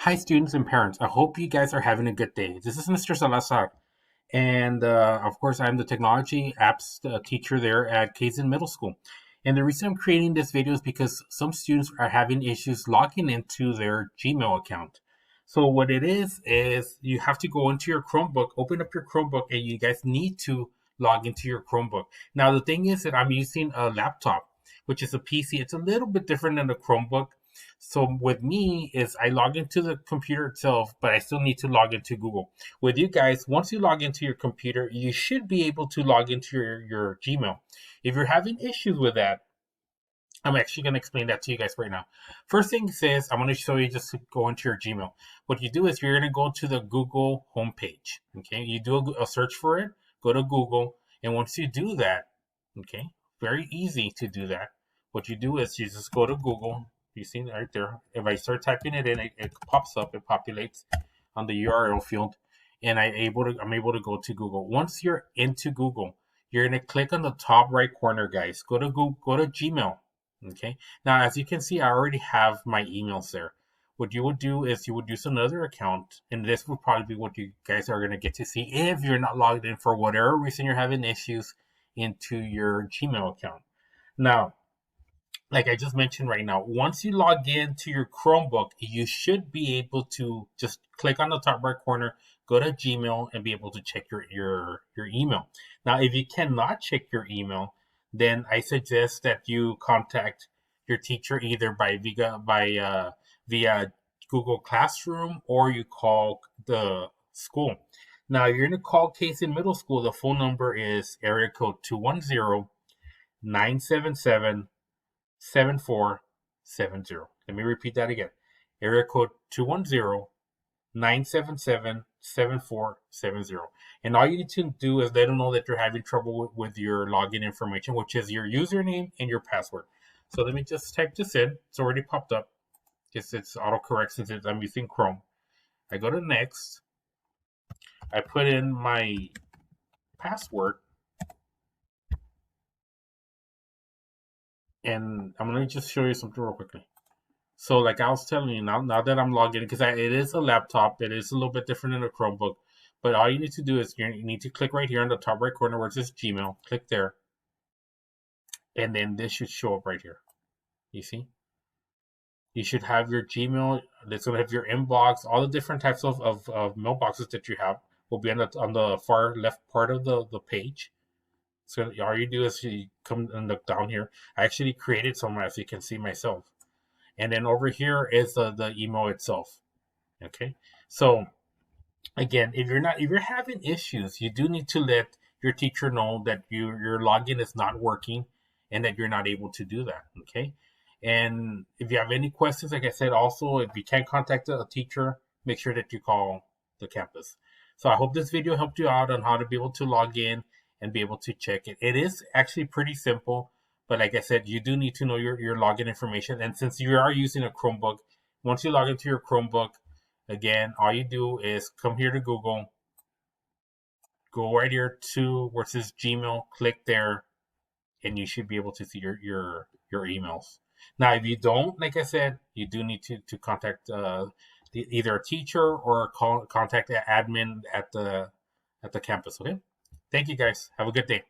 Hi, students and parents. I hope you guys are having a good day. This is Mr. Salazar. And of course, I'm the technology apps teacher there at Kaizen Middle School. And the reason I'm creating this video is because some students are having issues logging into their Gmail account. So, what it is you have to go into your Chromebook, open up your Chromebook, and you guys need to log into your Chromebook. Now, the thing is that I'm using a laptop, which is a PC. It's a little bit different than a Chromebook. So with me is I log into the computer itself, but I still need to log into Google. With you guys, once you log into your computer, you should be able to log into your Gmail. If you're having issues with that, I'm actually going to explain that to you guys right now. First thing says, I'm going to show you just to go into your Gmail. What you do is you're going to go to the Google homepage. Okay, you do a search for it, go to Google, and once you do that, okay, very easy to do that. What you do is you just go to Google. You see it right there. If I start typing it in, it pops up, it populates on the URL field, and I'm able to go to Google. Once you're into Google, you're going to click on the top right corner, guys. Go to Google, go to Gmail. Okay. Now, as you can see, I already have my emails there. What you would do is you would use another account, and this would probably be what you guys are going to get to see if you're not logged in for whatever reason you're having issues into your Gmail account. Now, like I just mentioned right now, once you log into your Chromebook, you should be able to just click on the top right corner, go to Gmail, and be able to check your email. Now, if you cannot check your email, then I suggest that you contact your teacher either via Google Classroom or you call the school. Now, you're going to call Kaizen Middle School. The phone number is area code 210-977-7470. Let me repeat that again. Area code 210-977-7470. And all you need to do is let them know that you're having trouble with your login information, which is your username and your password. So let me just type this in. It's already popped up. It's autocorrect since I'm using Chrome. I go to next. I put in my password, and I'm going to just show you something real quickly. So, like I was telling you, now that I'm logged in, because it is a laptop, it is a little bit different than a Chromebook. But all you need to do is you need to click right here in the top right corner where it says Gmail. Click there, and then this should show up right here. You see? You should have your Gmail. It's going to have your inbox, all the different types of mailboxes that you have will be on the far left part of the page. So all you do is you come and look down here. I actually created some, as you can see myself. And then over here is the email itself. Okay. So again, if you're having issues, you do need to let your teacher know that your login is not working and that you're not able to do that. Okay. And if you have any questions, like I said, also if you can't contact a teacher, make sure that you call the campus. So I hope this video helped you out on how to be able to log in and be able to check it. It is actually pretty simple, but like I said, you do need to know your login information. And since you are using a Chromebook, once you log into your Chromebook, again, all you do is come here to Google, go right here to where it says Gmail, click there, and you should be able to see your emails. Now, if you don't, like I said, you do need to contact either a teacher or contact the admin at the campus. Okay. Thank you guys. Have a good day.